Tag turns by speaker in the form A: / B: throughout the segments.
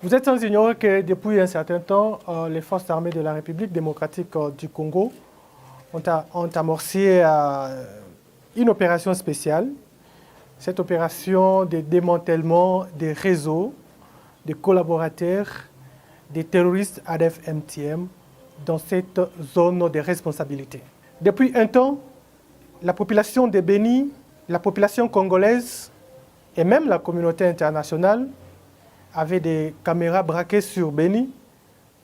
A: Vous êtes sans ignorer que depuis un certain temps, les forces armées de la République démocratique du Congo ont amorcé une opération spéciale. Cette opération de démantèlement des réseaux, des collaborateurs, des terroristes ADF-MTM dans cette zone de responsabilité. Depuis un temps, la population de Béni, la population congolaise et même la communauté internationale avaient des caméras braquées sur Béni,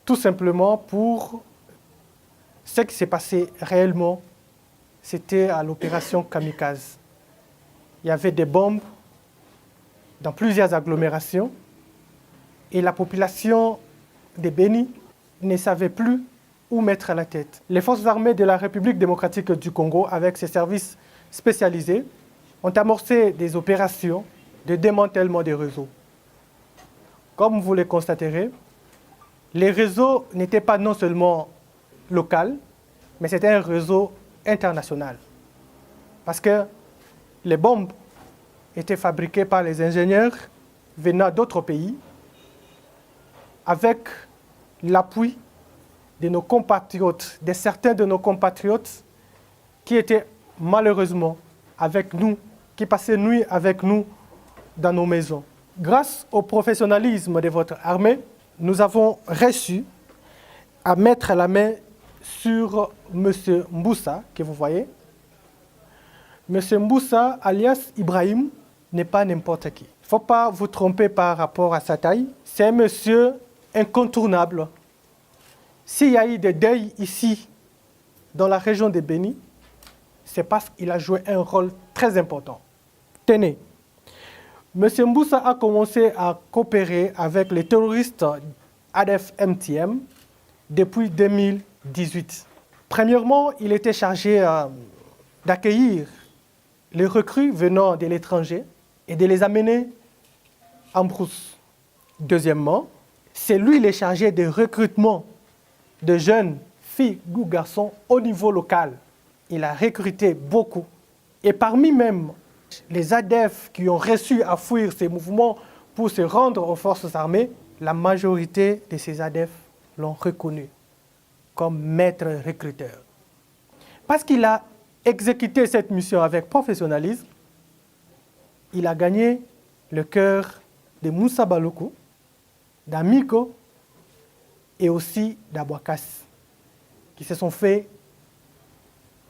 A: tout simplement pour ce qui s'est passé réellement, c'était à l'opération Kamikaze. Il y avait des bombes dans plusieurs agglomérations et la population de Béni ne savait plus où mettre la tête. Les forces armées de la République démocratique du Congo, avec ses services spécialisés, ont amorcé des opérations de démantèlement des réseaux. Comme vous le constaterez, les réseaux n'étaient pas non seulement locaux, mais c'était un réseau international. Parce que les bombes étaient fabriquées par les ingénieurs venant d'autres pays avec l'appui de nos compatriotes, de certains de nos compatriotes qui étaient malheureusement avec nous, qui passaient nuit avec nous dans nos maisons. Grâce au professionnalisme de votre armée, nous avons réussi à mettre la main sur M. Mboussa, que vous voyez. M. Mboussa, alias Ibrahim, n'est pas n'importe qui. Il ne faut pas vous tromper par rapport à sa taille. C'est un monsieur incontournable. S'il y a eu des deuils ici, dans la région de Béni, c'est parce qu'il a joué un rôle très important. Tenez, M. Mboussa a commencé à coopérer avec les terroristes ADF-MTM depuis 2018. Premièrement, il était chargé d'accueillir les recrues venant de l'étranger et de les amener en brousse. Deuxièmement, c'est lui le chargé de recrutement de jeunes filles ou garçons au niveau local. Il a recruté beaucoup. Et parmi même les ADF qui ont réussi à fuir ces mouvements pour se rendre aux forces armées, la majorité de ces ADF l'ont reconnu comme maître recruteur. Parce qu'il a exécuté cette mission avec professionnalisme, il a gagné le cœur de Moussa Baloukou, d'Amiko et aussi d'Abouakas, qui se sont fait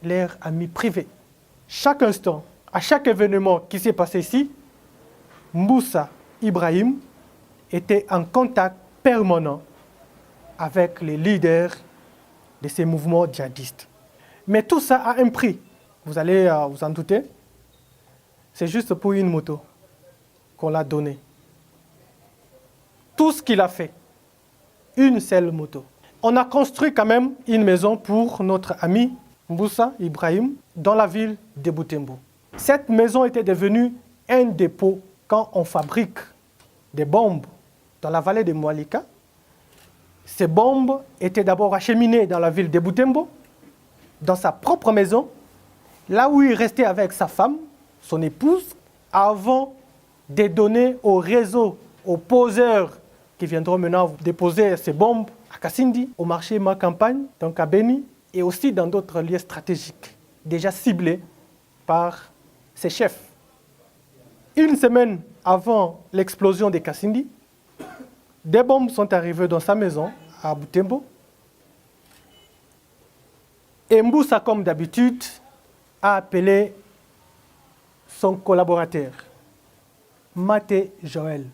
A: leurs amis privés. Chaque instant, à chaque événement qui s'est passé ici, Mboussa Ibrahim était en contact permanent avec les leaders de ces mouvements djihadistes. Mais tout ça a un prix, vous allez vous en douter. C'est juste pour une moto qu'on l'a donné. Tout ce qu'il a fait, une seule moto. On a construit quand même une maison pour notre ami Mboussa Ibrahim dans la ville de Butembo. Cette maison était devenue un dépôt quand on fabrique des bombes dans la vallée de Moualika. Ces bombes étaient d'abord acheminées dans la ville de Butembo, dans sa propre maison, là où il restait avec sa femme, son épouse, avant de donner au réseau, aux poseurs qui viendront maintenant déposer ces bombes à Kassindi, au marché Ma Campagne, donc à Béni, et aussi dans d'autres lieux stratégiques, déjà ciblés par ses chefs. Une semaine avant l'explosion de Kassindi, des bombes sont arrivées dans sa maison à Butembo. Et Mboussa, comme d'habitude, a appelé son collaborateur, Maté Joël.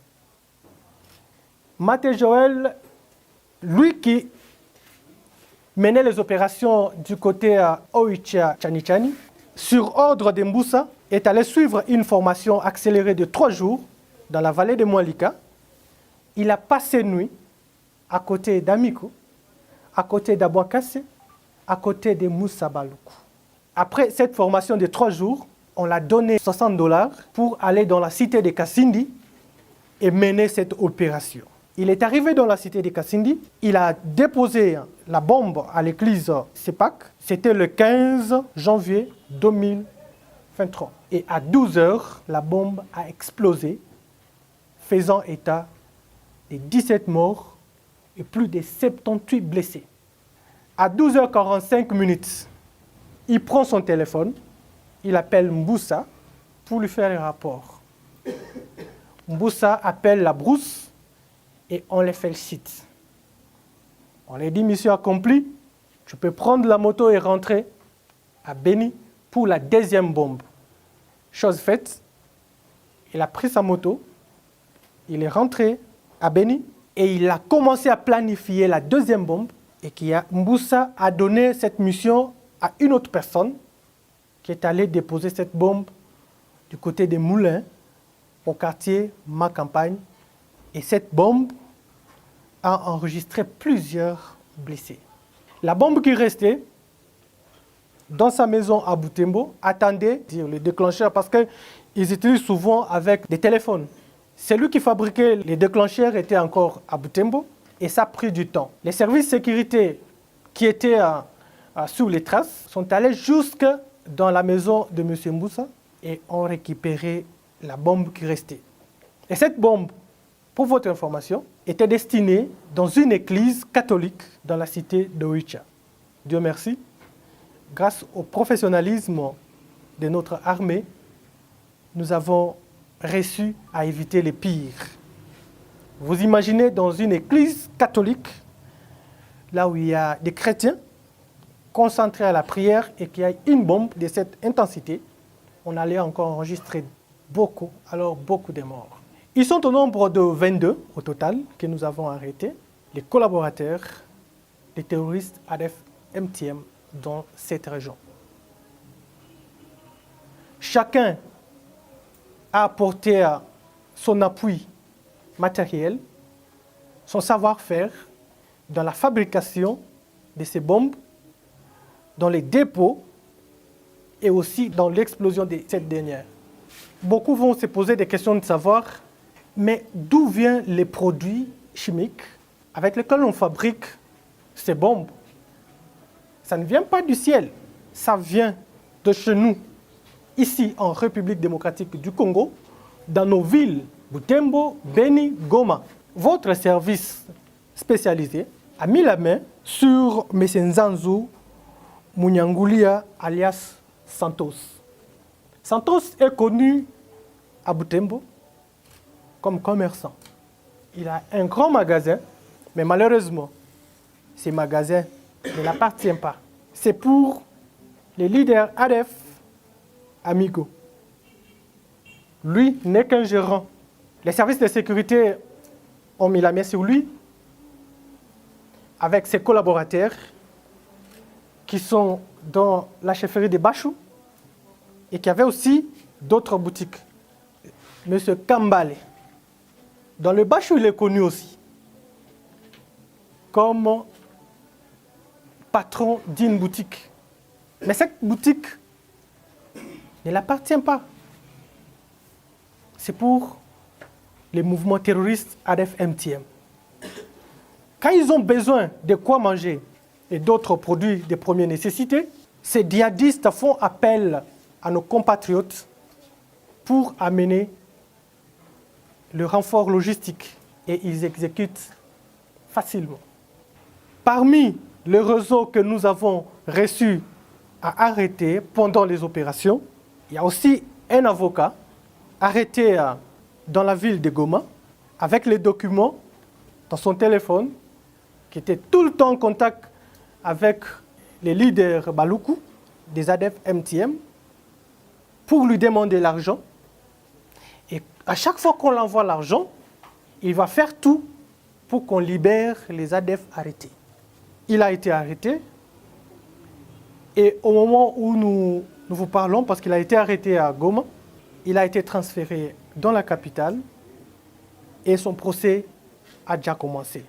A: Maté Joël, lui qui menait les opérations du côté Oicha Chanichani, sur ordre de Mboussa, est allé suivre une formation accélérée de 3 jours dans la vallée de Moualika. Il a passé nuit à côté d'Amiko, à côté d'Abouakassé, à côté de Moussa Baloukou. Après cette formation de 3 jours, on l'a donné $60 pour aller dans la cité de Kassindi et mener cette opération. Il est arrivé dans la cité de Kassindi, il a déposé la bombe à l'église Sepak. C'était le 15 janvier 2023. Et à 12 h, la bombe a explosé, faisant état de 17 morts et plus de 78 blessés. À 12h45, il prend son téléphone, il appelle Mboussa pour lui faire un rapport. Mboussa appelle la brousse et on les félicite. On lui dit, mission accomplie, tu peux prendre la moto et rentrer à Beni pour la deuxième bombe. Chose faite, il a pris sa moto, il est rentré à Beni et il a commencé à planifier la deuxième bombe et Mboussa a donné cette mission à une autre personne qui est allée déposer cette bombe du côté des Moulins au quartier Ma Campagne. Et cette bombe a enregistré plusieurs blessés. La bombe qui restait dans sa maison à Butembo attendait le déclencheur parce qu'ils utilisent souvent avec des téléphones. Celui qui fabriquait les déclencheurs était encore à Butembo et ça a pris du temps. Les services de sécurité qui étaient sur les traces sont allés jusque dans la maison de M. Mboussa et ont récupéré la bombe qui restait. Et cette bombe, pour votre information, était destinée dans une église catholique dans la cité de Oicha. Dieu merci, grâce au professionnalisme de notre armée, nous avons réussi à éviter les pires. Vous imaginez dans une église catholique, là où il y a des chrétiens concentrés à la prière et qu'il y a une bombe de cette intensité, on allait encore enregistrer beaucoup de morts. Ils sont au nombre de 22 au total que nous avons arrêtés, les collaborateurs des terroristes ADF-MTM dans cette région. Chacun a apporté son appui matériel, son savoir-faire dans la fabrication de ces bombes, dans les dépôts et aussi dans l'explosion de cette dernière. Beaucoup vont se poser des questions de savoir, mais d'où viennent les produits chimiques avec lesquels on fabrique ces bombes? Ça ne vient pas du ciel, ça vient de chez nous, ici en République démocratique du Congo, dans nos villes Butembo, Beni, Goma. Votre service spécialisé a mis la main sur M. Nzanzu Munyangulia alias Santos. Santos est connu à Butembo comme commerçant. Il a un grand magasin, mais malheureusement, ce magasin ne l'appartient pas. C'est pour les leaders ADF Amigo. Lui n'est qu'un gérant. Les services de sécurité ont mis la main sur lui avec ses collaborateurs qui sont dans la chefferie de Bachou et qui avaient aussi d'autres boutiques. Monsieur Kambale. Dans le Bachou, il est connu aussi comme patron d'une boutique. Mais cette boutique ne l'appartient pas. C'est pour les mouvements terroristes ADF-MTM. Quand ils ont besoin de quoi manger et d'autres produits de première nécessité, ces djihadistes font appel à nos compatriotes pour amener le renfort logistique et ils exécutent facilement. Parmi les réseaux que nous avons reçus à arrêter pendant les opérations, il y a aussi un avocat arrêté dans la ville de Goma avec les documents dans son téléphone qui était tout le temps en contact avec les leaders Baloukou des ADF-MTM pour lui demander l'argent. Et à chaque fois qu'on l'envoie l'argent, il va faire tout pour qu'on libère les ADF arrêtés. Il a été arrêté et au moment où nous vous parlons, parce qu'il a été arrêté à Goma, il a été transféré dans la capitale et son procès a déjà commencé.